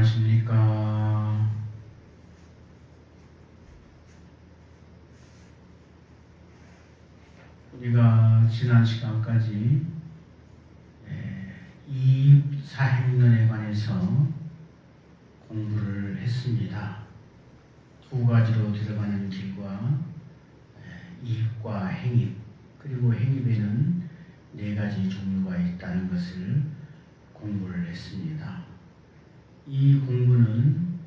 안녕하십니까. 우리가 지난 시간까지 이입사행론에 관해서 공부를 했습니다. 두 가지로 들어가는 길과 이입과 행입, 그리고 행입에는 네 가지 종류가 있다는 것을 공부를 했습니다. 이 공부는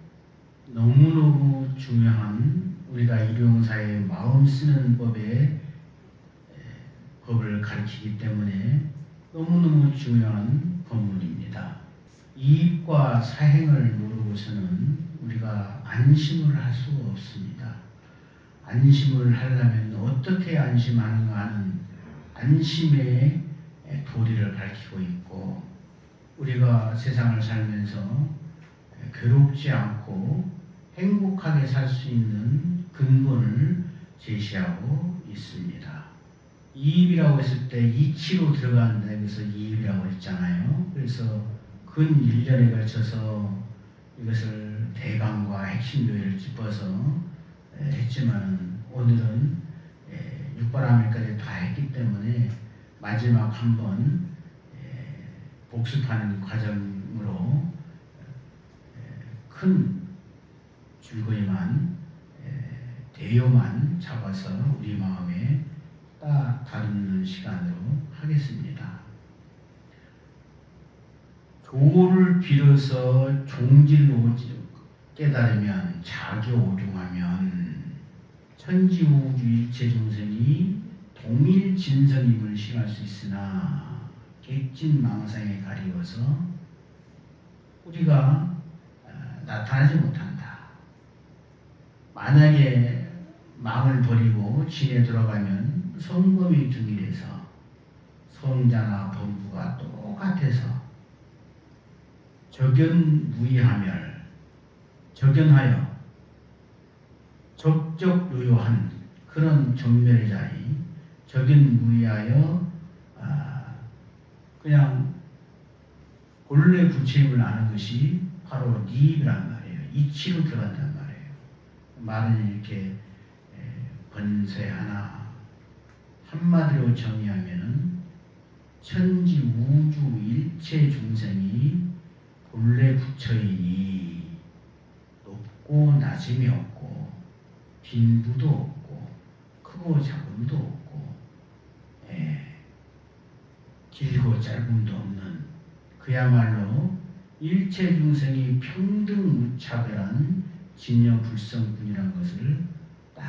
너무너무 중요한 우리가 일용사의 마음 쓰는 법을 가르치기 때문에 너무너무 중요한 법문입니다. 이입과 사행을 모르고서는 우리가 안심을 할 수 없습니다. 안심을 하려면 어떻게 안심하는가 하는 안심의 도리를 가르치고 있고, 우리가 세상을 살면서 괴롭지 않고 행복하게 살 수 있는 근본을 제시하고 있습니다. 이입이라고 했을 때 이치로 들어간다, 여기서 이입이라고 했잖아요. 그래서 근 1년에 걸쳐서 이것을 대강과 핵심 요일을 짚어서 했지만, 오늘은 육바라밀까지 다 했기 때문에 마지막 한번 복습하는 과정으로 큰 줄거리만 대요만 잡아서 우리 마음에 딱 다루는 시간으로 하겠습니다. 조를 빌어서 종질로 깨달으면 자교오종하면 천지우주 일체 중생이 동일 진성임을 시할 수 있으나 객진망상에 가리워서 우리가 나타나지 못한다. 만약에 망을 버리고 진에 들어가면 성범이 등일해서 성자나 범부가 똑같아서 적연하여 적적요요한 그런 정멸의 자리, 적연무의하여 그냥 본래 부처임을 아는 것이 바로 니입이란 말이에요. 이치로 들어간단 말이에요. 말은 이렇게 번세하나 한마디로 정의하면 천지 우주 일체 중생이 본래 부처이니 높고 낮음이 없고 빈부도 없고 크고 작음도 없고 길고 짧음도 없는, 그야말로 일체 중생이 평등 무차별한 진여불성뿐이라는 것을 딱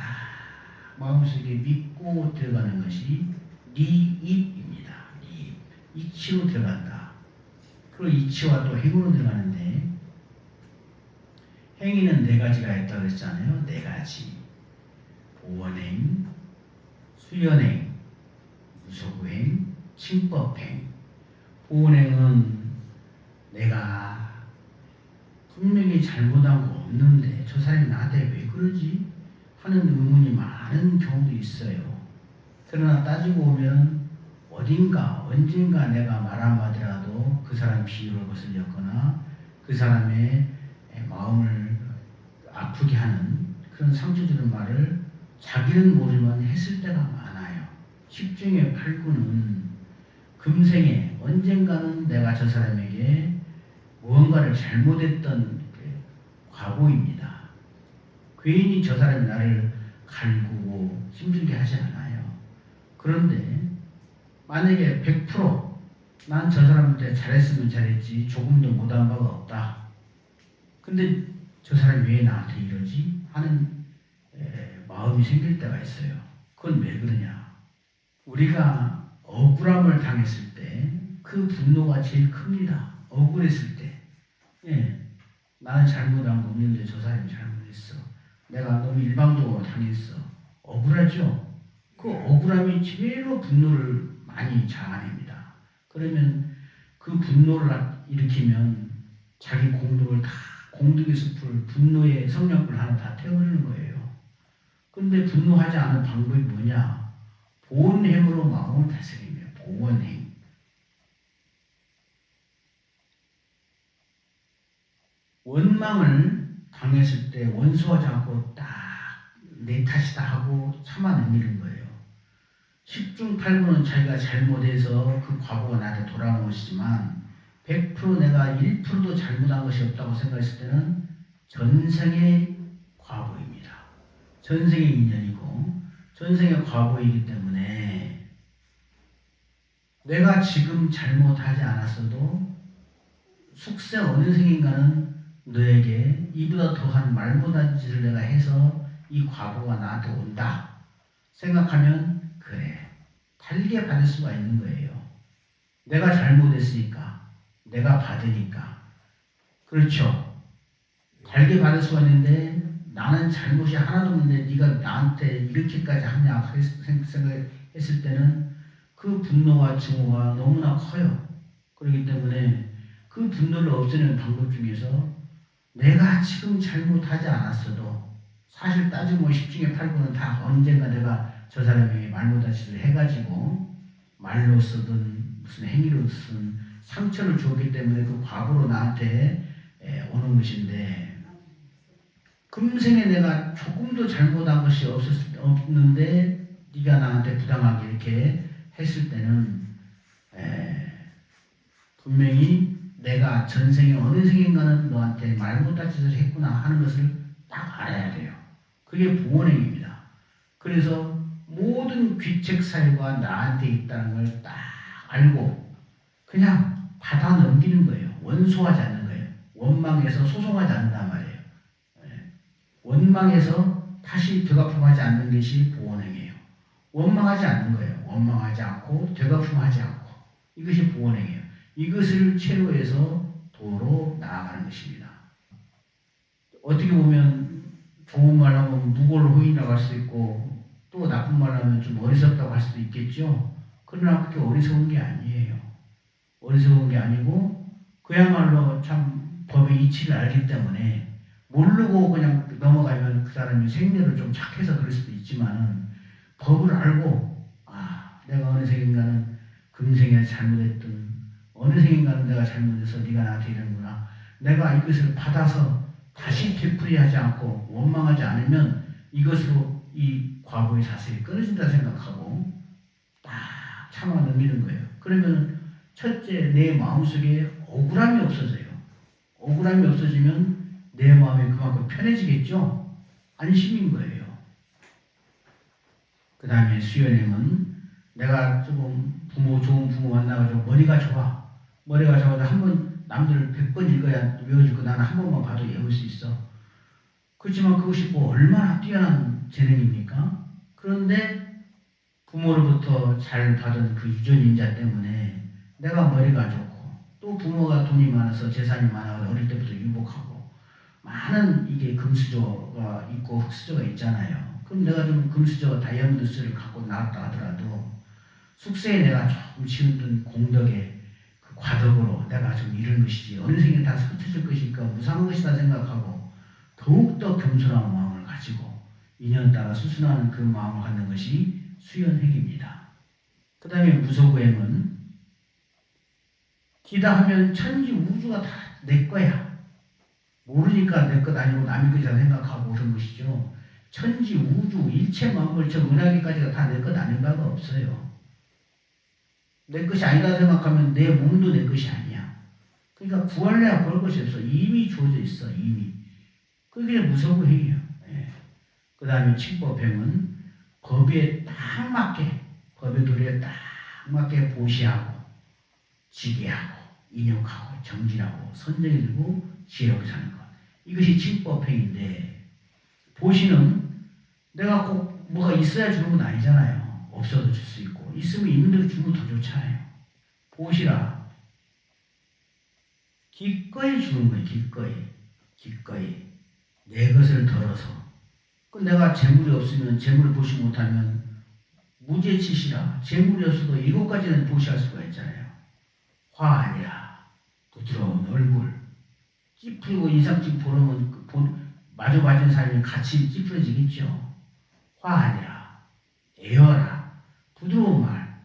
마음속에 믿고 들어가는 것이 리입입니다. 리입. 이치로 들어간다. 그리고 이치와 또 행으로 들어가는데, 행위는 네 가지가 있다고 그랬잖아요. 네 가지. 보원행, 수연행, 무소구행, 칭법행. 보원행은 내가 분명히 잘못한 거 없는데 저 사람이 나한테 왜 그러지? 하는 의문이 많은 경우도 있어요. 그러나 따지고 보면 어딘가 언젠가 내가 말 한마디라도 그 사람 비유를 거슬렸거나 그 사람의 마음을 아프게 하는 그런 상처 주는 말을 자기는 모르지만 했을 때가 많아요. 십중에 8구는 금생에 언젠가는 내가 저 사람에게 무언가를 잘못했던 과거입니다. 괜히 저 사람이 나를 갈구고 힘들게 하지 않아요. 그런데 만약에 100% 난 저 사람한테 잘했으면 잘했지 조금도 못한 바가 없다. 근데 저 사람이 왜 나한테 이러지? 하는 마음이 생길 때가 있어요. 그건 왜 그러냐? 우리가 억울함을 당했을 때 그 분노가 제일 큽니다. 억울했을 때. 나는 잘못한 거 없는데 저 사람이 잘못했어. 내가 너무 일방적으로 당했어. 억울하죠? 그 억울함이 제일로 분노를 많이 자아냅니다. 그러면 그 분노를 일으키면 자기 공덕을 다, 공덕의 숲을, 분노의 성냥불 하나 다 태워버리는 거예요. 근데 분노하지 않은 방법이 뭐냐? 보원행으로 마음을 다스리며, 보원행. 원망을 당했을 때 원수하지 않고 딱 내 탓이다 하고 참아 넘기는 거예요. 10중 8구는 자기가 잘못해서 그 과거가 나한테 돌아오는 것이지만 100% 내가 1%도 잘못한 것이 없다고 생각했을 때는 전생의 과거입니다. 전생의 인연이고 전생의 과거이기 때문에 내가 지금 잘못하지 않았어도 숙세 어느 생인가는 너에게 이보다 더한 말 못한 짓을 내가 해서 이 과거가 나한테 온다 생각하면 그래 달게 받을 수가 있는 거예요. 내가 잘못했으니까 내가 받으니까 그렇죠. 달게 받을 수가 있는데 나는 잘못이 하나도 없는데 네가 나한테 이렇게까지 하냐 생각했을 때는 그 분노와 증오가 너무나 커요. 그렇기 때문에 그 분노를 없애는 방법 중에서 내가 지금 잘못하지 않았어도 사실 따지면 10중에 8구는 다 언젠가 내가 저 사람에게 말 못한 짓을 해가지고 말로서든 무슨 행위로서든 상처를 주었기 때문에 그 과거로 나한테 오는 것인데 금생에 내가 조금도 잘못한 것이 없는데 네가 나한테 부당하게 이렇게 했을 때는 분명히 내가 전생에 어느 생인가는 너한테 말 못한 짓을 했구나 하는 것을 딱 알아야 돼요. 그게 보원행입니다. 그래서 모든 귀책 사유가 나한테 있다는 걸 딱 알고 그냥 받아 넘기는 거예요. 원소하지 않는 거예요. 원망해서 소송하지 않는단 말이에요. 원망해서 다시 되갚음하지 않는 것이 보원행이에요. 원망하지 않는 거예요. 원망하지 않고 되갚음하지 않고 이것이 보원행이에요. 이것을 체로해서 도로 나아가는 것입니다. 어떻게 보면 좋은 말 하면 무골 호인이라고 할 수 있고 또 나쁜 말 하면 좀 어리석다고 할 수도 있겠죠. 그러나 그렇게 어리석은 게 아니에요. 어리석은 게 아니고 그야말로 참 법의 이치를 알기 때문에 모르고 그냥 넘어가면 그 사람이 생리로 좀 착해서 그럴 수도 있지만은 법을 알고 내가 어느 생인가는 금생에 잘못했던 어느 생인가는 내가 잘못해서 네가 나한테 이러는구나. 내가 이것을 받아서 다시 되풀이하지 않고 원망하지 않으면 이것으로 이 과거의 사슬이 끊어진다 생각하고 딱 참아 넘기는 거예요. 그러면 첫째 내 마음속에 억울함이 없어져요. 억울함이 없어지면 내 마음이 그만큼 편해지겠죠. 안심인 거예요. 그 다음에 수연행은 내가 조금 좋은 부모 만나가지고 머리가 좋아. 머리가 좋아서 한번 남들 100번 읽어야 외워지고 나는 한 번만 봐도 외울 수 있어. 그렇지만 그것이 뭐 얼마나 뛰어난 재능입니까? 그런데 부모로부터 잘 받은 그 유전인자 때문에 내가 머리가 좋고 또 부모가 돈이 많아서 재산이 많아서 어릴 때부터 유복하고 많은 이게 금수저가 있고 흑수저가 있잖아요. 그럼 내가 좀 금수저 다이아몬드수를 갖고 나왔다 하더라도 숙세에 내가 조금 지었던 공덕에 과덕으로 내가 좀 이런 것이지 어느 생에 다 흩어질 것이니까 무상한 것이다 생각하고 더욱더 겸손한 마음을 가지고 인연 따라 수순하는 그 마음을 갖는 것이 수연행입니다. 그 다음에 무소구행은 기다 하면 천지 우주가 다 내 거야. 모르니까 내 것 아니고 남의 것이라 생각하고 그런 것이죠. 천지 우주 일체 만물 저 은하계까지가 다 내 것 아닌 바가 없어요. 내 것이 아니다 생각하면 내 몸도 내 것이 아니야. 그러니까 구할래야 구할 것이 없어. 이미 주어져 있어. 이미. 그게 무소구행이에요. 그 다음에 칙법행은 법에 딱 맞게 법의 도리에 딱 맞게 보시하고 지게하고 인욕하고 정진하고 선정이 들고 지혜롭게 사는 것. 이것이 칙법행인데 보시는 내가 꼭 뭐가 있어야 주는 건 아니잖아요. 없어도 줄 수 있고 있으면 있는 대로 주면 더 좋잖아요. 보시라. 기꺼이 주는 거예요. 기꺼이 내 것을 덜어서. 그 내가 재물이 없으면 재물을 보시 못하면 무죄치시라. 재물이 없어도 이것까지는 보시할 수가 있잖아요. 화 아니라 부드러운 얼굴 찌푸리고 인상집 보면 마주 맞은 사람이 같이 찌푸려지겠죠. 화 아니라 애어라. 부드러운 말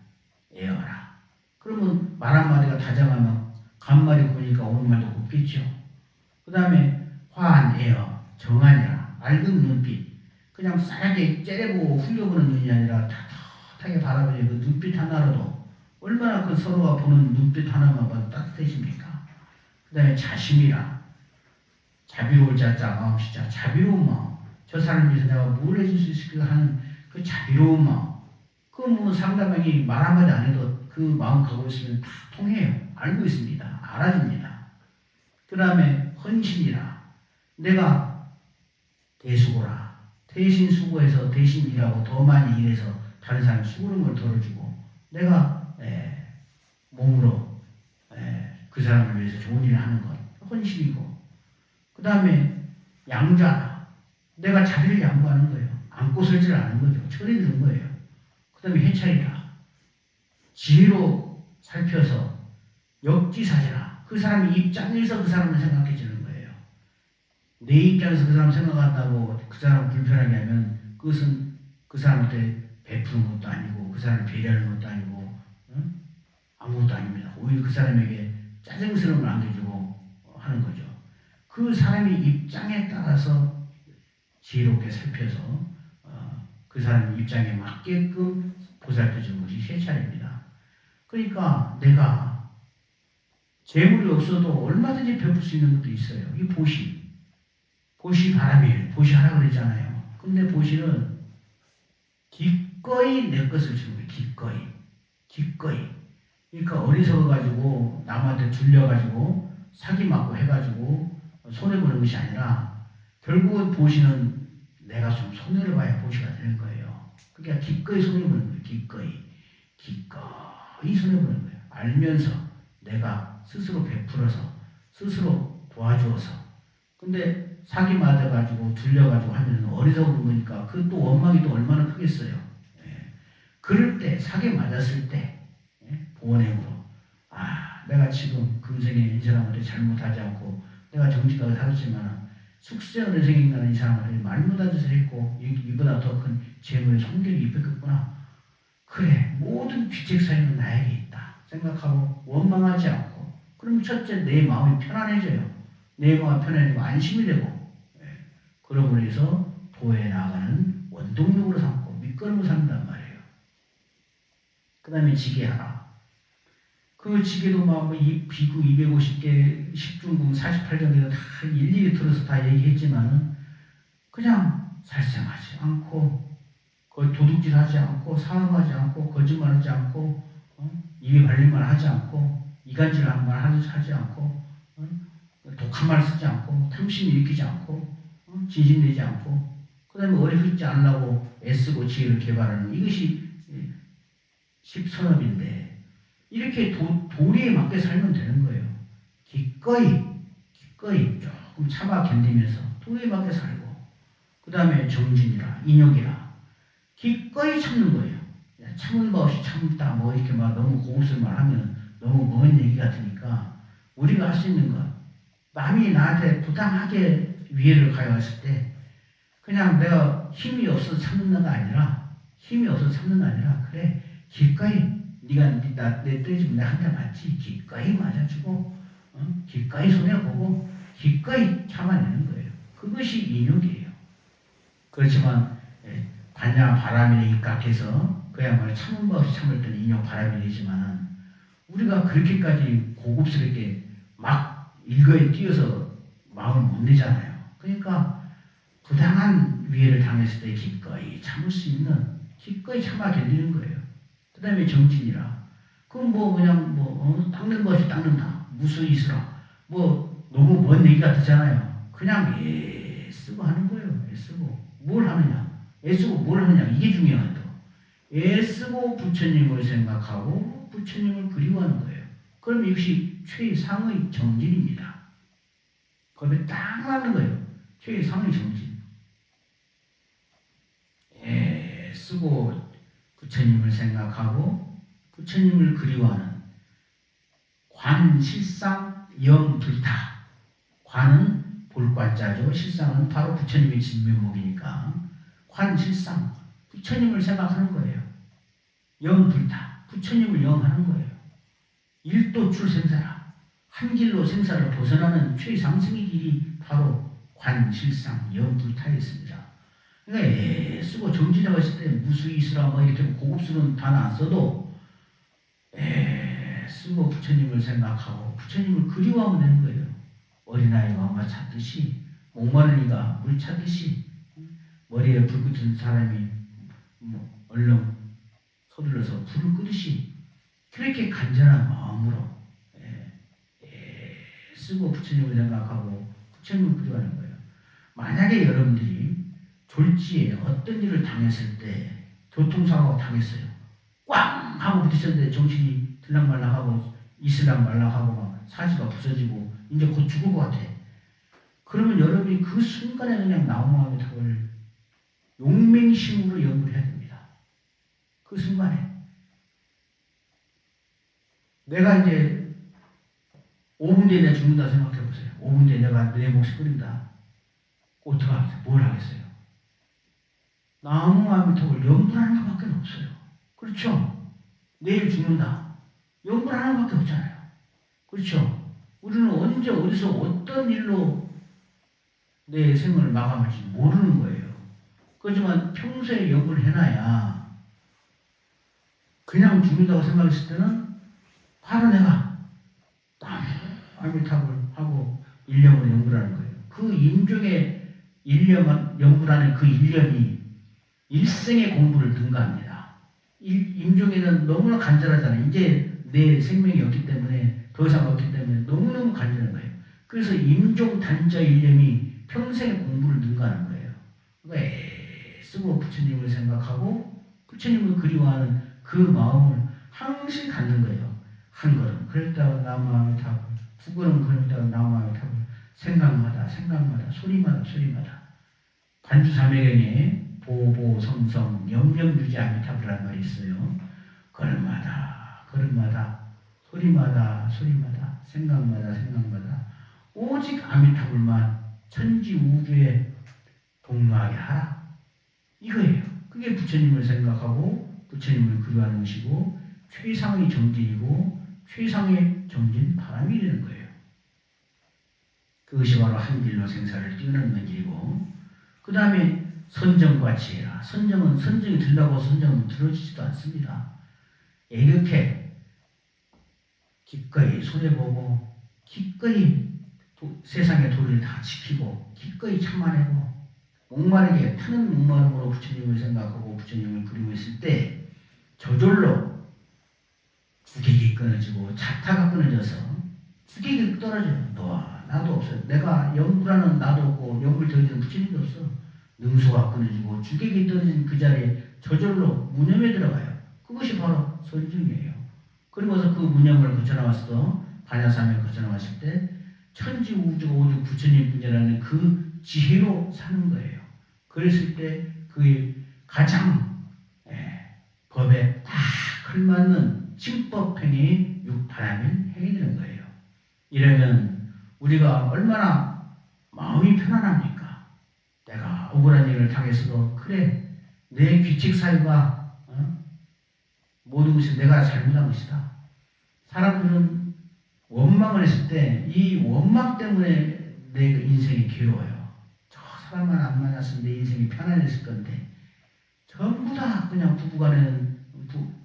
애어라. 그러면 말 한마디가 다정하면 간말이 고니까 오는 말도 곱겠죠. 그 다음에 화안에어 정안이라 맑은 눈빛. 그냥 싸게 째려보고 흘려보는 눈이 아니라 따뜻하게 바라보는 그 눈빛 하나로도 얼마나 그 서로가 보는 눈빛 하나만 봐도 따뜻해집니까? 그 다음에 자심이라 자비로울 자자 마음시자 자비로운 마음. 저 사람을 위해서 내가 뭘 해줄 수 있을까 하는 그 자비로운 마음. 그 뭐 상대방이 말 한마디 안 해도 그 마음 갖고 있으면 다 통해요. 알고 있습니다. 알아줍니다. 그 다음에 헌신이라 내가 대수고라. 대신 수고해서 대신 일하고 더 많이 일해서 다른 사람 수고는 걸 덜어주고 내가 몸으로 그 사람을 위해서 좋은 일을 하는 것 헌신이고 그 다음에 양자라 내가 자리를 양보하는 거예요. 안고 설지를 않는 거죠. 철이 드는 거예요. 그 다음에 해찰이라 지혜로 살펴서 역지사지라 그 사람의 입장에서 그 사람을 생각해 주는 거예요. 내 입장에서 그 사람 생각한다고 그 사람 불편하게 하면 그것은 그 사람한테 베푸는 것도 아니고 그 사람을 배려하는 것도 아니고 아무것도 아닙니다. 오히려 그 사람에게 짜증스러움을 안겨주고 하는 거죠. 그 사람의 입장에 따라서 지혜롭게 살펴서 그 사람의 입장에 맞게끔 보살펴주는 것이 세찰입니다. 그러니까 내가 재물이 없어도 얼마든지 베풀 수 있는 것도 있어요. 이 보시 바람이에요. 보시 하라고 그랬잖아요. 근데 보시는 기꺼이 내 것을 주는 거예요. 기꺼이. 그러니까 어리석어가지고 남한테 둘려가지고 사기 맞고 해가지고 손해보는 것이 아니라 결국은 보시는 내가 좀 손해를 봐야 보시가 되는 거예요. 그러니까 기꺼이 손해보는 거예요. 기꺼이 손해보는 거예요. 알면서 내가 스스로 베풀어서 스스로 도와주어서 근데 사기 맞아가지고 둘려가지고 하면 어리석은 거니까 그 또 원망이 또 얼마나 크겠어요. 그럴 때 사기 맞았을 때 보원행으로 내가 지금 금생에 이 사람한테 잘못하지 않고 내가 정직하게 살았지만 숙세한 인생인가는 이 사람한테 말 못한 짓을 했고 이보다 더 큰 재물의 성격이 입혔겠구나. 그래 모든 귀책 사유는 나에게 있다 생각하고 원망하지 않고 그럼 첫째 내 마음이 편안해져요. 내 마음이 편안해지고 안심이 되고 그러고 해서 도에 나가는 원동력으로 삼고 밑거름으로 삼는단 말이에요. 그 다음에 지게하라. 그 지게도 막 이 비구 250개 10중궁 48경에서 다 일일이 들어서 다 얘기했지만은 그냥 살생하지 않고 거의 도둑질하지 않고 사음하지 않고 거짓말하지 않고 입에 발린 말 하지 않고 이간질한 말 하지 않고 독한 말 쓰지 않고 탐심 일으키지 않고 진심 내지 않고 그 다음에 어리 흩지 않으려고 애쓰고 지혜를 개발하는 이것이 십선업인데 이렇게 도리에 맞게 살면 되는 거예요. 기꺼이 조금 참아 견디면서 도리에 맞게 살고 그 다음에 정진이라 인욕이라 기꺼이 참는 거예요. 참은 바 없이 참다 뭐 이렇게 막 너무 고급스러운 말 하면 너무 먼 얘기 같으니까 우리가 할 수 있는 것 남이 나한테 부당하게 위해를 가해왔을 때 그냥 내가 힘이 없어서 참는다가 아니라 그래 기꺼이 네가 내 때리지면 내가 한 대 맞지 기꺼이 맞아주고 기꺼이 손해보고 기꺼이 참아내는 거예요. 그것이 인욕이에요. 그렇지만 단양 바람에 입각해서 그야말로 참은 바 없이 참을 때는 인욕 바람이 되지만 우리가 그렇게까지 고급스럽게 막 일거에 뛰어서 마음을 못 내잖아요. 그러니까 부당한 위해를 당했을 때 기꺼이 참을 수 있는 기꺼이 참아 견디는 거예요. 그 다음에 정진이라 그건 뭐 그냥 닦는 것이 닦는다 무수이스라 뭐 너무 먼 얘기 같잖아요. 그냥 애쓰고 하는 거예요. 애쓰고 뭘 하느냐 애쓰고 뭘 하느냐 이게 중요하다. 애쓰고 부처님을 생각하고 부처님을 그리워하는 거예요. 그럼 이것이 최상의 정진입니다. 거기에 딱 맞는 거예요. 최상의 정진. 애쓰고 부처님을 생각하고 부처님을 그리워하는 관실상 영불타. 관은 볼관자죠. 실상은 바로 부처님의 진면목이니까 관실상 부처님을 생각하는 거예요. 영불타. 부처님을 영하는 거예요. 일도 출생사라. 한 길로 생사를 벗어나는 최상승의 길이 바로 관실상 영불타였습니다. 그러니까 애쓰고 정진하고 있을 때 무수이수라 뭐 이렇게 고급스러운 단어 안 써도 애쓰고 부처님을 생각하고 부처님을 그리워하면 되는 거예요. 어린아이가 엄마 찾듯이 목마르니까 물 찾듯이 머리에 불 붙은 사람이 얼른 서둘러서 불을 끄듯이 그렇게 간절한 마음으로 쓰고 부처님을 생각하고 부처님을 그리워하는 거예요. 만약에 여러분들이 졸지에 어떤 일을 당했을 때 교통사고가 당했어요. 꽝 하고 부딪혔는데 정신이 들락말락하고 있을락말락하고 막 사지가 부서지고 이제 곧 죽을 것 같아. 그러면 여러분이 그 순간에 그냥 나무마음의 탑을 용맹심으로 연구를 해야 됩니다. 그 순간에 내가 이제 5분 뒤에 내가 죽는다 생각해 보세요. 5분 뒤에 내가 내 몫을 끓인다. 어떡하겠어요? 뭘 하겠어요? 나무마음의 탑을 연구하는 것밖에 없어요. 그렇죠? 내일 죽는다. 연구하는 것밖에 없잖아요. 그렇죠? 우리는 언제 어디서 어떤 일로 내 생을 마감할지 모르는 거예요. 그렇지만 평소에 연구를 해놔야 그냥 죽는다고 생각했을 때는 바로 내가 나무마음의 하고 일념으로 연구를 하는 거예요. 그 임종의 일념, 연구라는 그 일념이 일생의 공부를 능가합니다. 임종에는 너무나 간절하잖아요. 이제 내 생명이 없기 때문에 더 이상 없기 때문에 너무너무 간절한 거예요. 그래서 임종 단자 일념이 평생의 공부를 능가하는 거예요. 그러니까 애쓰고 부처님을 생각하고 부처님을 그리워하는 그 마음을 항상 갖는 거예요. 한 걸음 그랬다가 나무마음의 탑을, 두 걸음 그랬다가 나무마음의 탑을 생각마다 소리마다 관주삼매경에 보보성성 영영유지 아미타불이라는 말이 있어요. 걸음마다 소리마다 생각마다 오직 아미타불만 천지 우주에 동로하게 하라. 이거예요. 그게 부처님을 생각하고 부처님을 그리워하는 것이고 최상의 정진이고 최상의 정진 바람이 되는 거예요. 그것이 바로 한 길로 생사를 뛰어넘는 길이고 그 다음에 선정과 지혜라. 선정이 들다고 선정은 들어지지도 않습니다. 이렇게 기꺼이 손해보고 기꺼이 세상의 도리를 다 지키고 기꺼이 참아내고 목마르게 타는 목마름으로 부처님을 생각하고 부처님을 그리고 있을 때 저절로 주객이 끊어지고 자타가 끊어져서 주객이 떨어져요. 너와 나도 없어요. 내가 영구라는 나도 없고 영구를 더해주는 부처님도 없어. 능소가 끊어지고 주객이 떨어진 그 자리에 저절로 무념에 들어가요. 그것이 바로 선증이에요. 그리고서 그 무념을 거쳐나왔어 반야삼에 거쳐나왔을 때 천지 우주 오주 부처님뿐이라는 그 지혜로 사는 거예요. 그랬을 때 그 가장 법에 딱 걸맞는 칭법행위 육파라면 행이 되는 거예요. 이러면 우리가 얼마나 마음이 편안합니까? 내가 억울한 일을 당했어도 그래 내 규칙 사유가 모든 것이 내가 잘못한 것이다. 사람들은 원망을 했을 때 이 원망 때문에 내 인생이 괴로워요. 저 사람만 안 만났으면 내 인생이 편안했을 건데 전부 다 그냥 부부간에는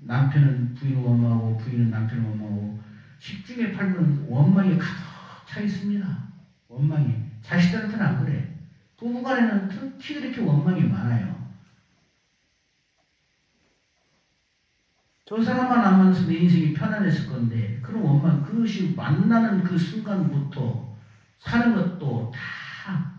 남편은 부인을 원망하고 부인은 남편을 원망하고 10중에 8은 원망이 가득 차 있습니다. 원망이. 자식들한테는 안 그래. 부부간에는 특히 그렇게 원망이 많아요. 저 사람만 안 만나서 내 인생이 편안했을 건데 그런 원망, 그것이 만나는 그 순간부터 사는 것도 다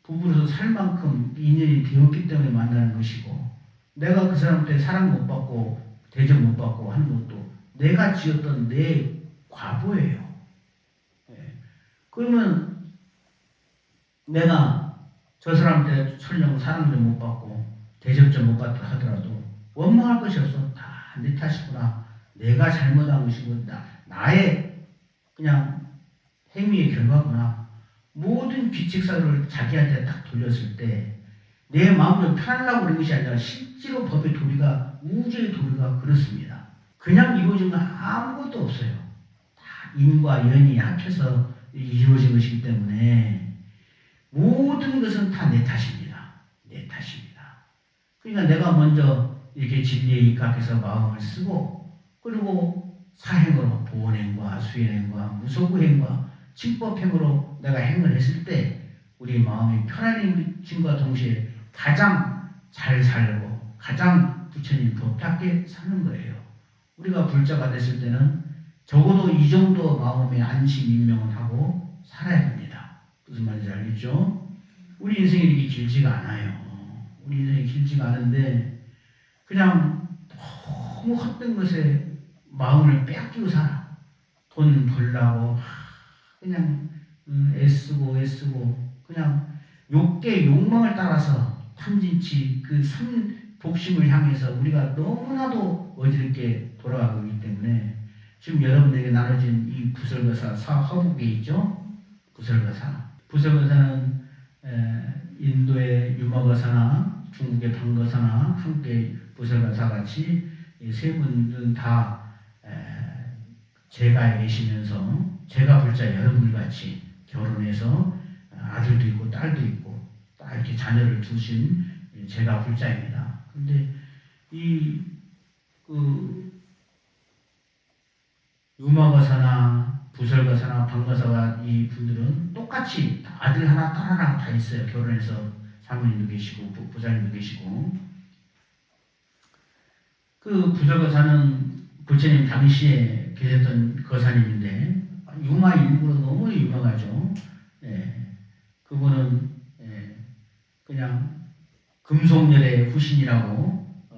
부부로서 살 만큼 인연이 되었기 때문에 만나는 것이고 내가 그 사람한테 사랑 못 받고 대접 못 받고 하는 것도 내가 지었던 내 과보예요. 그러면 내가 저 사람한테 설령 사랑도 못 받고 대접도 못 받다 하더라도 원망할 것이 없어. 다 내 탓이구나. 내가 잘못한 것이고 나의 그냥 행위의 결과구나. 모든 규칙사를 자기한테 딱 돌렸을 때 내 마음으로 편하려고 그런 것이 아니라 실제로 법의 도리가 우주의 도리가 그렇습니다. 그냥 이루어진 건 아무것도 없어요. 다 인과 연이 합쳐서 이루어진 것이기 때문에 모든 것은 다 내 탓입니다. 내 탓입니다. 그러니까 내가 먼저 이렇게 진리에 입각해서 마음을 쓰고 그리고 사행으로 보원행과 수행과 무소부행과 칭법행으로 내가 행을 했을 때 우리 마음이 편안해짐과 동시에 가장 잘 살고 가장 부처님 곱게 사는 거예요. 우리가 불자가 됐을 때는 적어도 이 정도 마음의 안심 인명을 하고 살아야 됩니다. 무슨 말인지 알겠죠? 우리 인생이 이렇게 길지가 않아요. 우리 인생이 길지가 않은데 그냥 너무 헛된 것에 마음을 빼앗기고 살아. 돈 벌라고 그냥 애쓰고 그냥 욕망을 따라서 탐진치 그 독심을 향해서 우리가 너무나도 어지럽게 돌아가고 있기 때문에 지금 여러분에게 나눠진 이 부설거사 허북에 있죠? 부설거사는 인도의 유머거사나 중국의 방거사나 한국의 부설거사 같이 세 분은 다 제가에 계시면서 제가 불자 여러분 같이 결혼해서 아들도 있고 딸도 있고 딱 이렇게 자녀를 두신 제가 불자입니다. 근데 유머거사나 부설거사나 방거사가 이 분들은 똑같이 아들 하나 딸 하나 다 있어요. 결혼해서 사모님도 계시고 부자님도 계시고. 그 부설거사는 부처님 당시에 계셨던 거사님인데 유마 일부로 너무 유명하죠. 그분은 그냥 금속열의 후신이라고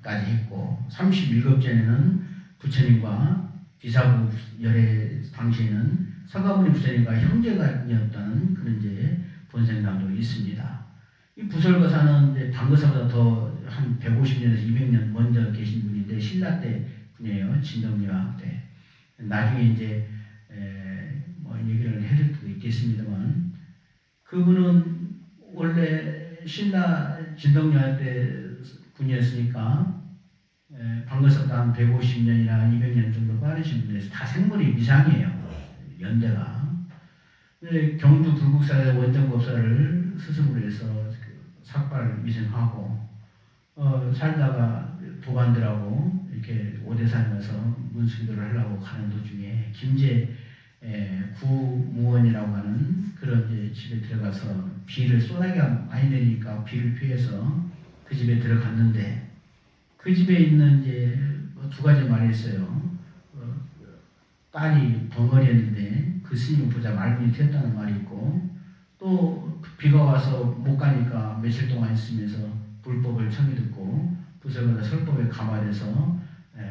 까지 했고 31급전에는 부처님과 비사부 열의 당시에는 서가모니 부처님과 형제가였다는 그런 이제 본생담도 있습니다. 이 부설거사는 이제 방거사보다 더 한 150년에서 200년 먼저 계신 분인데 신라 때 분이에요. 진덕여왕 때. 나중에 이제 뭐 얘기를 해줄 수도 있겠습니다만 그분은 원래 신라 진덕여왕 때 분이었으니까 방거사보다 한 150년이나 200년 정도 빠르신 분에서 다 생물이 미상이에요. 연대가. 경주 불국사의 원정법사를 스승으로 해서 삭발을 위생하고 살다가 도반들하고 이렇게 오대산에 가서 문수기도를 하려고 가는 도중에 김제 구무원이라고 하는 그런 이제 집에 들어가서 비를 소나기가 많이 내리니까 비를 피해서 그 집에 들어갔는데 그 집에 있는 이제 두 가지 말이 있어요. 딸이 벙어리였는데 그 스님을 보자 말문이 트였다는 말이 있고 또 비가 와서 못 가니까 며칠 동안 있으면서 불법을 청이 듣고 부설거사 설법에 감화돼서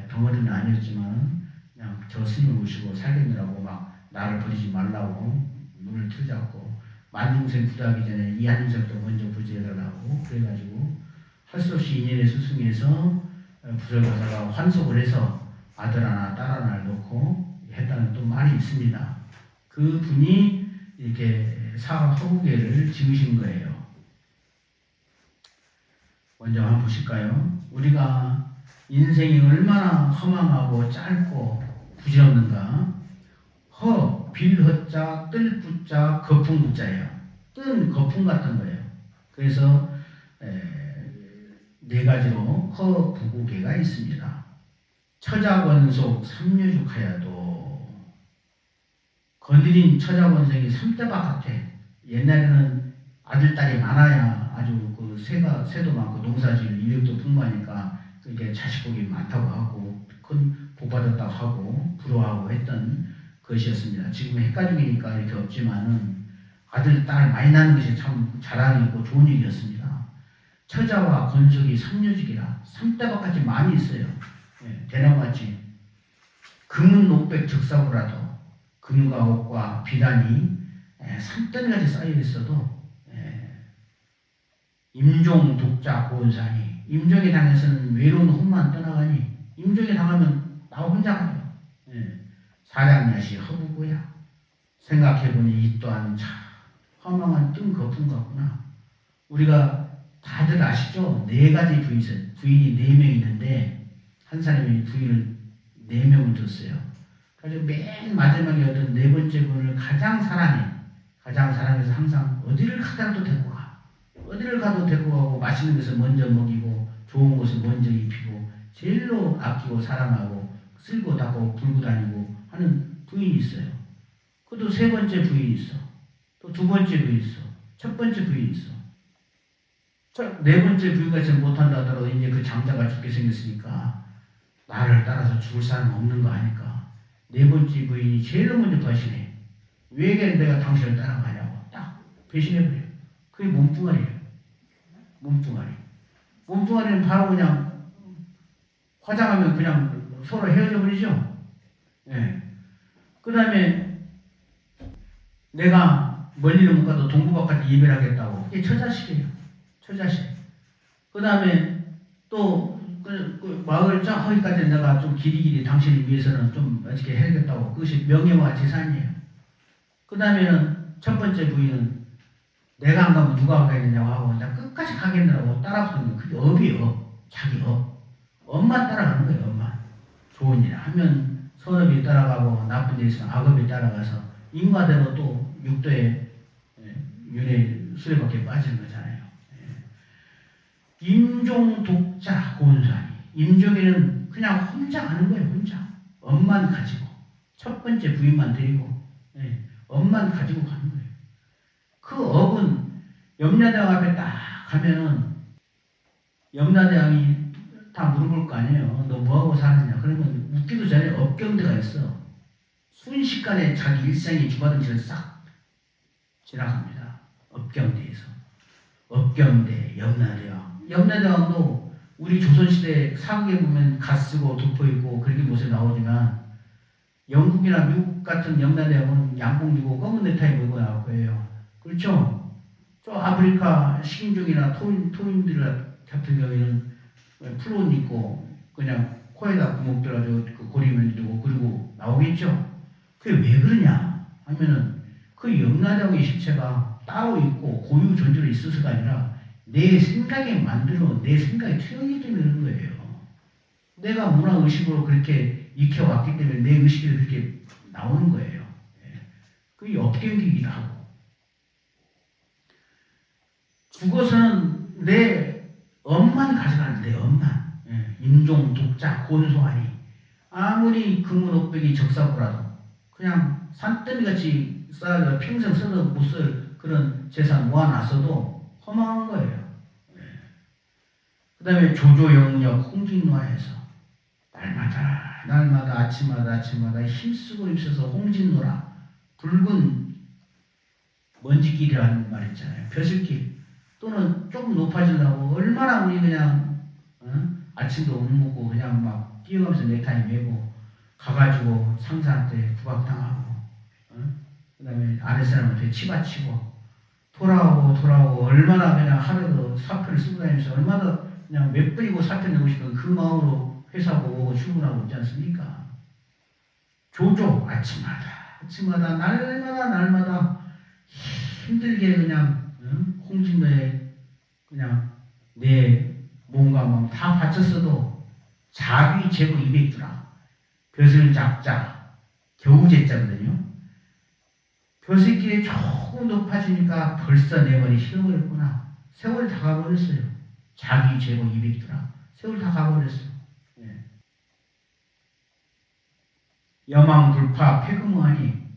덩어리는 아니었지만 그냥 저 스님을 모시고 살겠느라고 막 나를 버리지 말라고 문을 트잡고 만중생 부도하기 전에 이 한 인석도 먼저 부지해달라고 그래가지고 할 수 없이 인연에 수승해서 부설거사가 환속을 해서 아들 하나 딸 하나를 놓고 했다는 또 말이 있습니다. 그 분이 이렇게 사허구계를 지으신 거예요. 먼저 한번 보실까요? 우리가 인생이 얼마나 허망하고 짧고 부질없는가. 빌허자, 뜰부자, 거풍부자예요. 뜬 거풍 같은 거예요. 그래서 네 가지로 허부구계가 있습니다. 처자권속 삼류죽하여도 건드린 처자권속이 3대 바깥에 옛날에는 아들 딸이 많아야 아주 그 새도 많고 농사질 인력도 풍부하니까 이게 자식복이 많다고 하고 큰 복 받았다고 하고 부러워하고 했던 것이었습니다. 지금 핵가족이니까 이렇게 없지만은 아들 딸 많이 낳는 것이 참 자랑이고 좋은 일이었습니다. 처자와 건속이 삼류직이라 3대박까지 많이 있어요. 대나무같이 금은 녹백 적사구라도 금과 옥과 비단이 3대까지 쌓여 있어도 임종 독자 고은산이 임종에 당해서는 외로운 홈만 떠나가니 임종에 당하면 나 혼자 가요. 사량야시 허부고야. 생각해보니 이 또한 참 허망한 뜬 거품 같구나. 우리가 다들 아시죠? 4가지 부인이 4명 있는데 한 사람이 부인을 4명을 뒀어요. 그래서 맨 마지막에 어떤 네 번째 분을 가장 사랑해. 가장 사랑해서 항상 어디를 가더라도 데리고 가. 어디를 가도 데리고 가고 맛있는 것을 먼저 먹이고 좋은 것을 먼저 입히고 제일로 아끼고 사랑하고 쓸고 닦고 불고 다니고 하는 부인이 있어요. 그것도 세 번째 부인이 있어. 또 두 번째 부인이 있어. 첫 번째 부인이 있어. 네 번째 부인같이 못한다 하더라도 이제 그 장자가 죽게 생겼으니까 나를 따라서 죽을 사람 없는 거 아니까 네 번째 부인이 제일 먼저 배신해. 왜 내가 당신을 따라가냐고 딱 배신해버려. 그게 몸뚱아리예요. 몸뚱아리. 몸뚱아리는 바로 그냥 화장하면 그냥 서로 헤어져 버리죠. 예. 그 다음에 내가 멀리는 못 가도 동부밖까지 이별하겠다고. 그게 처자식이에요. 처자식. 그 다음에 또 그 마을 저기까지 내가 좀 길이길이 당신을 위해서는 좀 어떻게 해야겠다고. 그것이 명예와 재산이에요. 그 다음에는 첫 번째 부인은 내가 안 가면 누가 가겠느냐고 하고 나 끝까지 가겠느라고 따라붙는 그게 업이에요. 자기 업. 업만 따라가는 거예요. 업만. 좋은 일 하면 선업이 따라가고 나쁜 일 있으면 악업이 따라가서 인과대로 또 육도의 윤회 수레바퀴에 빠지는 거잖아요. 임종 독자 고운수하니. 임종에는 그냥 혼자 가는 거예요. 혼자. 업만 가지고. 첫 번째 부인만 데리고 업만 가지고 가는 거예요. 그 업은 염라대왕 앞에 딱 가면은 염라대왕이 다 물어볼 거 아니에요. 너 뭐하고 사느냐. 그러면 묻기도 전에 업경대가 있어. 순식간에 자기 일생의 주마등치를 싹 지나갑니다. 업경대에서. 업경대, 염라대왕. 염라대왕도 우리 조선시대 사극에 보면 갓 쓰고 도포 입고 그렇게 모습 나오지만 영국이나 미국 같은 염라대왕은 양복 입고 검은 넥타이 걸고 나올 거예요. 그렇죠? 저 아프리카 식인종이나 토인들 같은 경우에는 풀옷 입고 그냥 코에다 구멍 뚫어가지고 그 고리면 두고 그리고 나오겠죠? 그게 왜 그러냐 하면은 그 염라대왕의 실체가 따로 있고 고유 존재로 있어서가 아니라 내 생각에 만들어 내 생각에 투영이 되는 거예요. 내가 문화의식으로 그렇게 익혀왔기 때문에 내 의식이 그렇게 나오는 거예요. 그게 업경기이기도 하고. 죽어서는 내 업만 가져가는데 업만. 임종, 독자, 곤소하니. 아무리 금은옥백이 적사고라도 그냥 산더미같이 쌓아서 평생 써도 못 쓸 그런 재산 모아놨어도 허망한 거예요. 그 다음에 조조영력 홍진노하에서 날마다 아침마다 힘쓰고 있어서 홍진노라 붉은 먼지길이라는 말 있잖아요. 벼슬길 또는 조금 높아지려고 얼마나 우리 그냥 아침도 못 먹고 그냥 막 뛰어가면서 넥타이 메고 가가지고 상사한테 구박당하고 그 다음에 아랫사람한테 치받치고 돌아오고 얼마나 그냥 하루도 사표를 쓰고 다니면서 얼마나 그냥 몇 번이고 사표 내고 싶은 그 마음으로 회사고 오고 출근하고 있지 않습니까? 조조 아침마다 날마다 힘들게 그냥 홍진도에 그냥 내 몸과 마음 다 바쳤어도 자비 제거 200주라 벼슬 작자 겨우제자거든요. 벼슬길에 조금 높아지니까 벌써 내 머리 실어버렸구나. 세월이 다 가버렸어요. 자기 제거 200주라 세월 다 가버렸어. 여망불파 폐금하니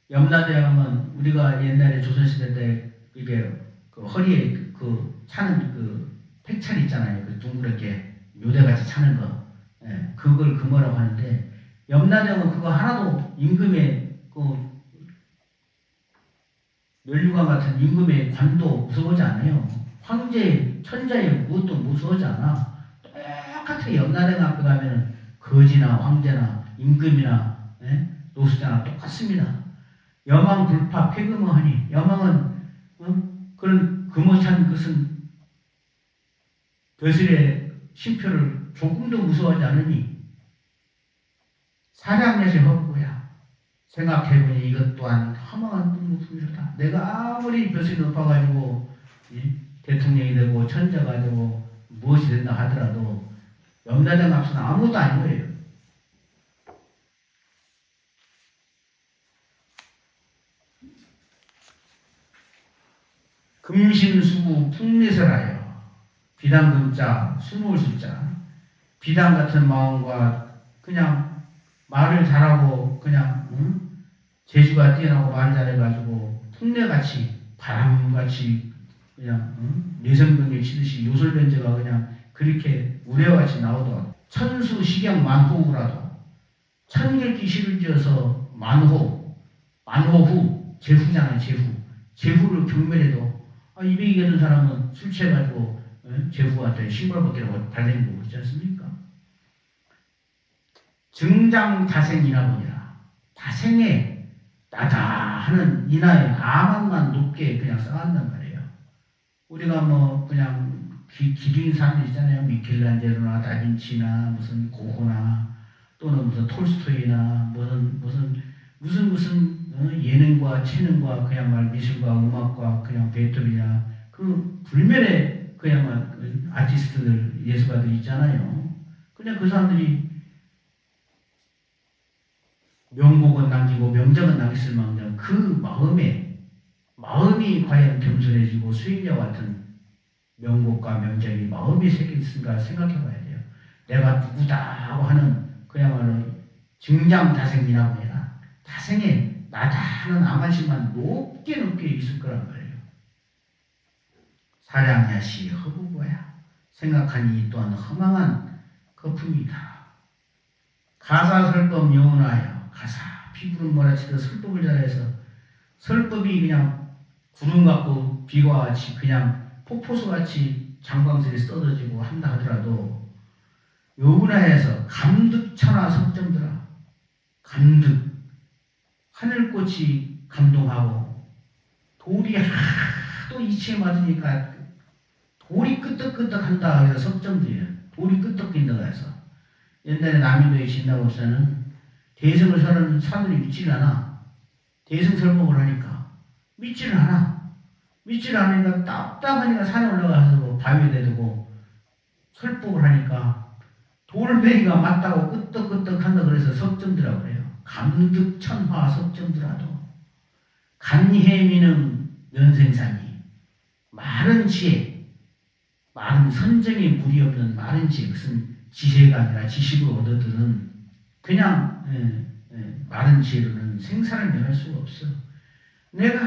염라대왕은 우리가 옛날에 조선시대 때 이게 그 허리에 그 차는 그 팩찰 있잖아요. 그 둥그렇게 요대같이 차는 거. 그걸 금어라고 하는데 염라대왕은 그거 하나도 임금의 그 멸류관 같은 임금의 관도 무서워하지 않아요. 황제, 천자의 무엇도 무서워하지 않아. 똑같은 염라대왕 앞에 가면은 거지나 황제나 임금이나 노수자나 똑같습니다. 여망불파 폐금어하니 여망은 그런 금어찬 것은 벼슬의 심표를 조금도 무서워하지 않으니 사량내시 헛구야. 생각해보니 이것 또한 허망한 꿈이다. 내가 아무리 벼슬이 높아가지고 대통령이 되고 천자가 되고 무엇이 된다 하더라도 염라대왕 앞서는 아무것도 아닌 거예요. 금심수부 풍리설하여 비단금자 수놓을 숫자 비단 같은 마음과 그냥 말을 잘하고 그냥 재주가 뛰어나고 말을 잘해가지고 풍내같이 바람같이 그냥 내성병에 치듯이 요술변제가 그냥 그렇게 우레와같이 나오더라도 천수식양 만호후라도 천ገል기 시를 지어서 만호후 제후잖아요. 제후를 경멸해도 200이 되는 사람은 술 취해가지고 제후한테 신발 벗기라고 달래는 거 그렇지 않습니까? 증장다생이라보니라 다생에 나다 하는 인하에 아만만 높게 그냥 쌓았단 말이에요. 우리가 뭐 그냥 기둥인 사람들 있잖아요. 미켈란젤로나 다빈치나 무슨 고호나 또는 무슨 톨스토이나 무슨 예능과 체능과 그야말로 미술과 음악과 그냥 베토벤이나 그 불멸의 그야말로 아티스트들 예술가들 있잖아요. 그냥 그 사람들이 명곡은 남기고 명작은 남겼을 망정 그 마음이 과연 겸손해지고 수행자와 같은 명곡과 명작이 마음이 새겼는가 생각해봐야 돼요. 내가 누구다 하고 하는 그야말로 증장다생이라고 해라. 다생에 나다 하는 아만심만 높게 있을 거란 말이에요. 사량야시 허구고야 생각하니 이 또한 허망한 거품이다. 가사설법 영원하여 가사 피부를 몰아치듯 설법을 잘해서 설법이 그냥 구름 같고 비와 같이 그냥 폭포수같이 장광설이 쏟아지고 한다 하더라도 요문화에서 감득천하 석점들아 감득 하늘꽃이 감동하고 돌이 하도 이치에 맞으니까 돌이 끄떡끄떡한다 해서 석점들이에요. 돌이 끄떡거린다고 해서 옛날에 남인도에 진다고서는 대승을 서는 사람들이 믿지를 않아. 대승 설법을 하니까 믿지를 않으니까 답답하니까 산에 올라가서 뭐 바위에 대두고 설법을 하니까 돌멩이가 맞다고 끄떡끄떡한다 그래서 석점들이라고 그래요. 감득천화 석점들아도 간해미는 면생산이 마른 지혜 마른 선정에 무리 없는 마른 지혜 무슨 지혜가 아니라 지식을 얻어드는 그냥 마른 지혜로는 생사를 면할 수가 없어. 내가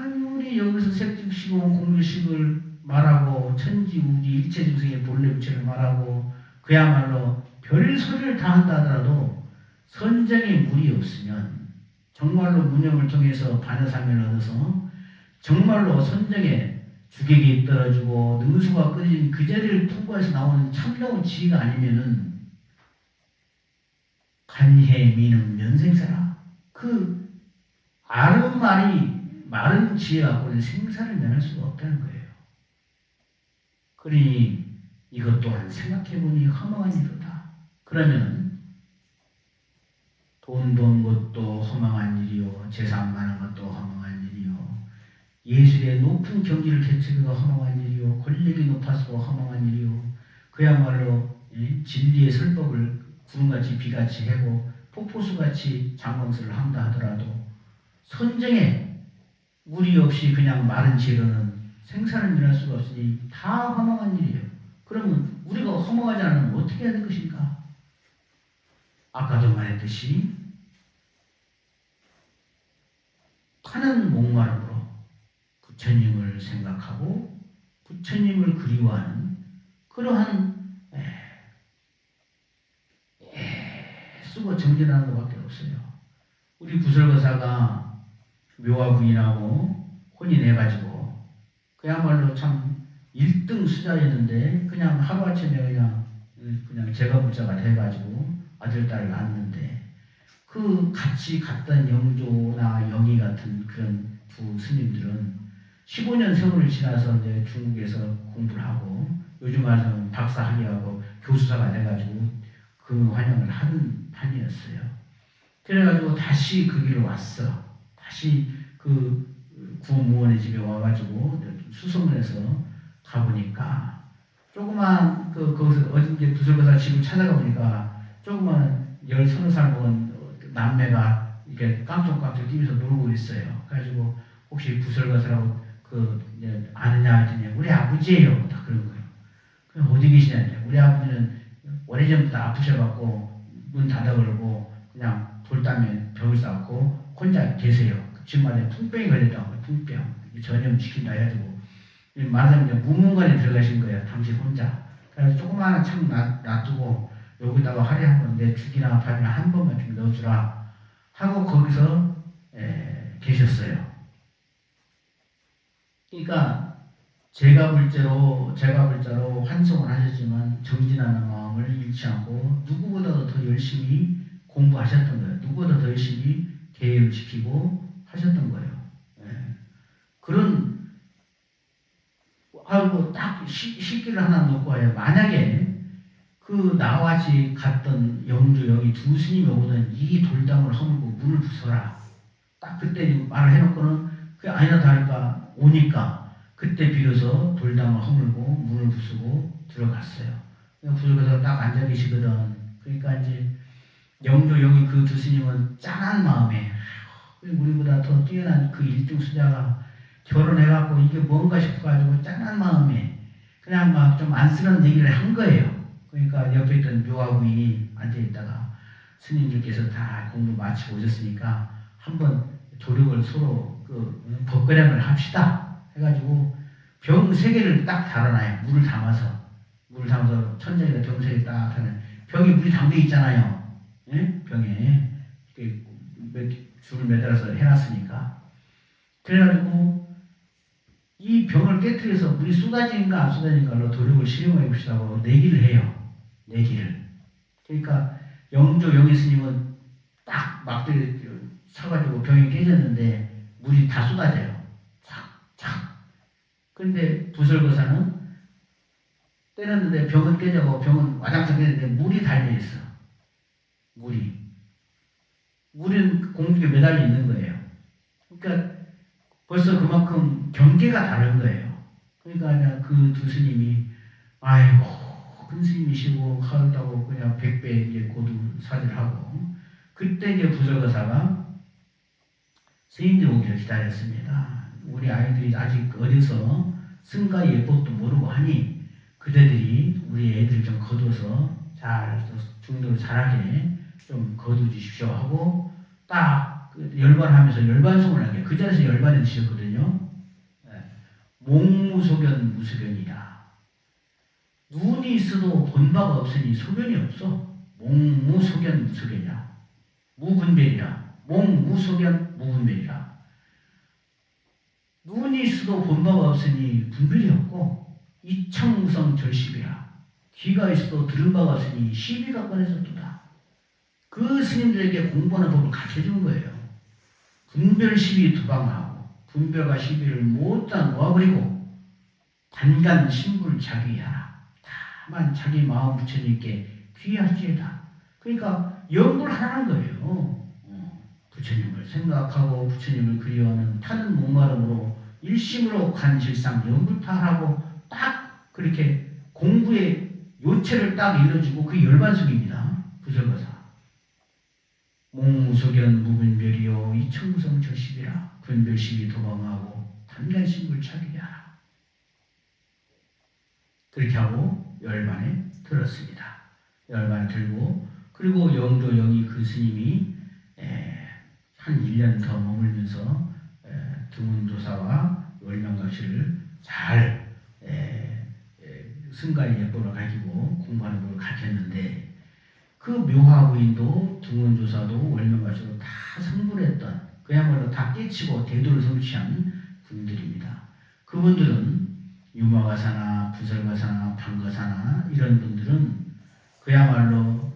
아무리 여기서 색즉시고 공유식을 말하고 천지우지 일체중생의 본래 부처를 말하고 그야말로 별 소리를 다 한다 하더라도 선정에 물이 없으면 정말로 문영을 통해서 반야사면을 얻어서 정말로 선정에 주객이 떨어지고 능수가 끊어진 그 자리를 통과해서 나오는 참다운 지혜가 아니면은 간해 미는 면생사라 그 아른 말이 마른 지혜 갖고는 생사를 면할 수가 없다는 거예요. 그러니 이것 또한 생각해보니 허망한 일이다. 그러면 돈 번 것도 허망한 일이요 재산 많은 것도 허망한 일이요 예술의 높은 경지를 개척해가 허망한 일이요 권력이 높아서 허망한 일이요 그야말로 진리의 설법을 구름같이 비같이 하고 폭포수같이 장광설을 한다 하더라도 선정에 무리 없이 그냥 마른 지혜로는 생산을 면할 수가 없으니 다 허망한 일이에요. 그러면 우리가 허망하지 않으면 어떻게 해야 될 것인가? 아까도 말했듯이 타는 목마름으로 부처님을 생각하고 부처님을 그리워하는 그러한 쓰고 정진하는 것밖에 없어요. 우리 구설거사가 묘화 부인하고 혼인해가지고 그야말로 참 1등 수자였는데 그냥 하루아침에 그냥 제가불자가 돼가지고 아들 딸을 낳았는데 그 같이 갔던 영조나 영희 같은 그런 두 스님들은 15년 세월을 지나서 이제 중국에서 공부를 하고 요즘 와서는 박사 학위하고 교수사가 돼가지고 그 환영을 하는 판이었어요. 그래가지고 다시 그 길을 왔어. 다시 그 구무원의 집에 와가지고 수성문에서 가보니까 조그만 거기서 어딘지 부설거사 집을 찾아가 보니까 조그만 10-30살 먹은 남매가 이렇게 깜짝깜짝 뛰면서 놀고 있어요. 그래가지고 혹시 부설거사라고 이제 아느냐 했더니 우리 아버지예요. 다 그런 거예요. 그럼 어디 계시냐는데 우리 아버지는 오래전부터 아프셔갖고 문 닫아 걸고 그냥 돌담에 벽을 쌓고 혼자 계세요. 주말에 풍병이 걸렸다고. 풍병 전염 시킨다 해가지고 말하자면 무문관에 들어가신 거예요. 당신 혼자. 그래서 조그마한 창 놔두고 여기다가 하루에 한 번 내 죽이나 밥이나 한 번만 좀 넣어주라 하고 거기서 계셨어요. 그러니까 제가 불자로 환송을 하셨지만 정진하는 마음을 잃지 않고 누구보다도 더 열심히 공부하셨던 거예요. 누구보다 더 열심히 계획을 지키고 하셨던 거예요. 그런 하고 딱 시기를 하나 놓고 와요. 만약에 그 나와 같이 갔던 영주 여기 두 스님이 오거든 이 돌담을 허물고 문을 부숴라. 딱 그때 말을 해놓고는 그게 아니나 다를까 오니까 그때 비로소 돌담을 허물고 문을 부수고 들어갔어요. 부서서 딱 앉아 계시거든. 그러니까 이제 영조 영이 그 두 스님은 짠한 마음에 우리보다 더 뛰어난 그 일등 수자가 결혼해갖고 이게 뭔가 싶어가지고 짠한 마음에 그냥 막 좀 안쓰러운 얘기를 한 거예요. 그러니까 옆에 있던 묘화 부인이 앉아있다가 스님들께서 다 공부 마치고 오셨으니까 한번 조력을 서로 법거량을 합시다 해가지고 병 3개를 딱 달아놔요. 물을 담아서 천장에다 병 3개 딱 하면 병에 물이 담겨 있잖아요. 예? 병에 줄을 매달아서 해놨으니까 그래가지고 이 병을 깨트려서 물이 쏟아지는가 안 쏟아지는가로 도력을 실험해 봅시다고 내기를 해요. 내기를. 그러니까 영조 영희 스님은 딱 막대기 쳐가지고 병이 깨졌는데 물이 다 쏟아져요. 착착. 근데 부설거사는 때렸는데 병은 깨져고 병은 와장창 깨졌는데 물이 달려있어. 물은 공중에 매달려 있는 거예요. 그러니까 벌써 그만큼 경계가 다른 거예요. 그러니까 그 두 스님이 아이고 큰 스님이시고 하다고 그냥 100배 이제 고두 사질하고 그때 이제 부설거사가 스님들 오기를 기다렸습니다. 우리 아이들이 아직 어려서 승가 예법도 모르고 하니 그대들이 우리 애들 좀 거둬서 잘 중도를 잘하게 좀 거둬주십시오 하고 딱 열반하면서 열반송을 한 게 그 자리에서 열반을 지었거든요. 몽무소견 무소견이다. 눈이 있어도 본 바가 없으니 소견이 없어. 몽무소견 무소견이야. 무분별이라. 몽무소견 무분별이라. 눈이 있어도 본 바가 없으니 분별이 없고 이청무성 절십이라. 귀가 있어도 들은 바가 없으니 시비가 꺼내졌도다. 그 스님들에게 공부하는 법을 가르쳐준 거예요. 분별 시비 두방하고 분별과 시비를 못다 놓아버리고 단간 신불 자기하라. 다만 자기 마음 부처님께 귀하지에다. 그러니까 연불 하라는 거예요. 부처님을 생각하고 부처님을 그리워하는 타는 목마름으로 일심으로 관실상 연불파하라고 딱 그렇게 공부의 요체를 딱 일러주고 그 열반석입니다. 부설거사. 몽무소견 무분별이요 이청무성 절십이라. 분별심이 도망하고 단간신불 차기하라. 그렇게 하고 열반에 들었습니다. 열반에 들고 그리고 영조 영이 그 스님이 한 1년 더 머물면서 등운조사와 월명각시를 잘 승가의 예법을 가지고 공부하는 걸 가르쳤는데 그 묘화부인도 등운조사도 월명각시도 다 성불했던 그야말로 다 깨치고 대도를 성취한 분들입니다. 그분들은 유마가사나 부설가사나 방가사나 이런 분들은 그야말로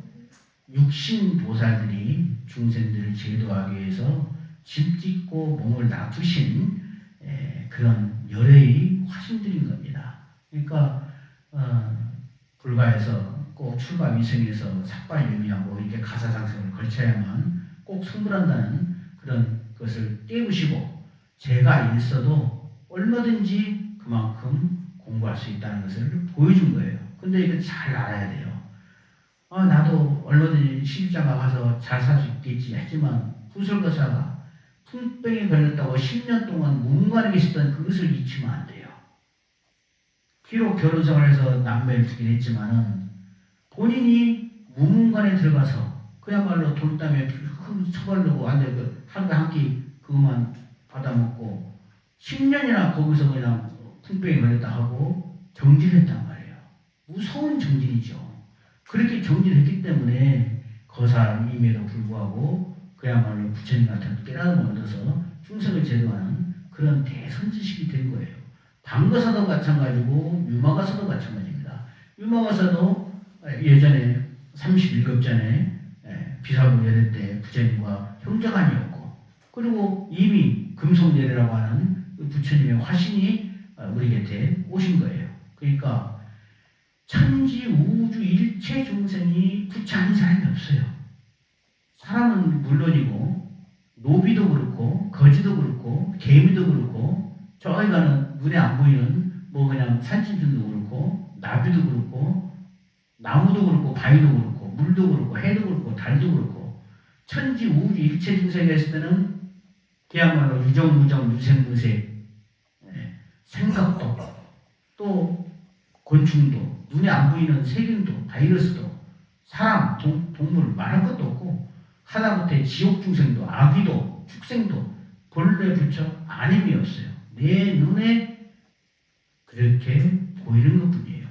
육신보살들이 중생들을 제도하기 위해서 집 짓고 몸을 놔두신 그런 열애의 화신들인 겁니다. 그러니까 불가에서 꼭 출가위생에서 삭발유미하고 이렇게 가사상생을 걸쳐야만 꼭 성불한다는 그런 것을 깨우시고 제가 있어도 얼마든지 그만큼 공부할 수 있다는 것을 보여준 거예요. 근데 이거 잘 알아야 돼요. 나도 얼마든지 시집장가 가서 잘 살 수 있겠지 하지만 부설거사가 풍병에 걸렸다고 10년 동안 무문관에 계셨던 그것을 잊히면 안 돼요. 비록 결혼생활에서 남매를 두긴 했지만은 본인이 무문관에 들어가서 그야말로 돌담에 처벌르고 완전 하루에 한 끼 그것만 받아먹고 10년이나 거기서 그냥 풍병에 걸렸다 하고 정진했단 말이에요. 무서운 정진이죠. 그렇게 정진했기 때문에 거사임에도 불구하고 그야말로 부처님 같은 깨달음을 얻어서 충성을 제도하는 그런 대선지식이 된 거예요. 방거사도 마찬가지고 유마가사도 마찬가지입니다. 유마가사도 예전에 31급 전에 비사부 예례 때 부처님과 형제간이었고 그리고 이미 금속예례라고 하는 부처님의 화신이 우리 곁에 오신 거예요. 그러니까 천지 우주 일체 중생이 부처 아닌 사람이 없어요. 사람은 물론이고 노비도 그렇고 거지도 그렇고 개미도 그렇고 저기 가는 눈에 안 보이는 뭐 그냥 산짐승도 그렇고 나비도 그렇고 나무도 그렇고 바위도 그렇고 물도 그렇고 해도 그렇고 달도 그렇고 천지 우주 일체 중생이 했을 때는 그야말로 유정무정 유생무색 생각도 또 곤충도 눈에 안 보이는 세균도 바이러스도 사람 동물 말할 것도 없고 하다못해 지옥 중생도 아귀도 축생도 본래 부처 아님이 없어요. 내 눈에 그렇게 보이는 것뿐이에요.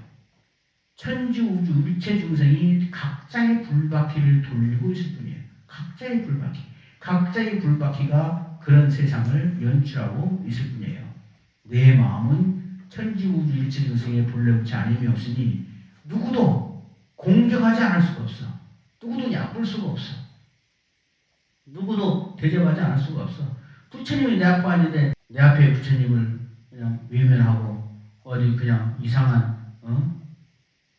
천지 우주 일체 중생이 각자의 불바퀴를 돌리고 있을 뿐이에요. 각자의 불바퀴. 각자의 불바퀴가 그런 세상을 연출하고 있을 뿐이에요. 내 마음은 천지 우주 일체 중생의 본래 부처 아님이 없으니 누구도 공경하지 않을 수가 없어. 누구도 얕볼 수가 없어. 누구도 대접하지 않을 수가 없어. 부처님이 내 앞에 왔는데 내 앞에 부처님을 그냥 외면하고 어디 그냥 이상한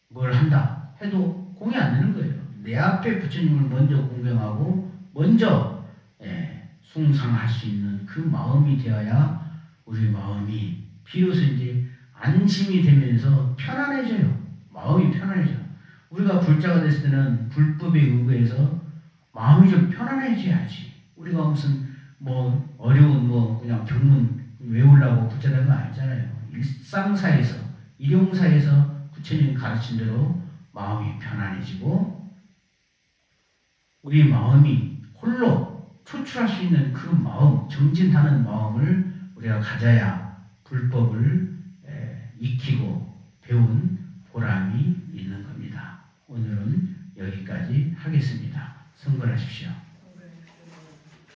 뭘 한다 해도 공이 안 되는 거예요. 내 앞에 부처님을 먼저 공경하고 먼저 숭상할 수 있는 그 마음이 되어야 우리 마음이 비로소 이제 안심이 되면서 편안해져요. 마음이 편안해져. 우리가 불자가 됐을 때는 불법에 의거해서 마음이 좀 편안해져야지. 우리가 무슨 뭐 어려운 뭐 그냥 경문 외우려고 불자된 거 아니잖아요. 일상사에서 일용사에서 부처님 가르친 대로 마음이 편안해지고 우리 마음이 홀로 초출할 수 있는 그 마음, 정진하는 마음을 우리가 가져야 불법을 익히고 배운 보람이 있는 겁니다. 오늘은 여기까지 하겠습니다. 성불하십시오.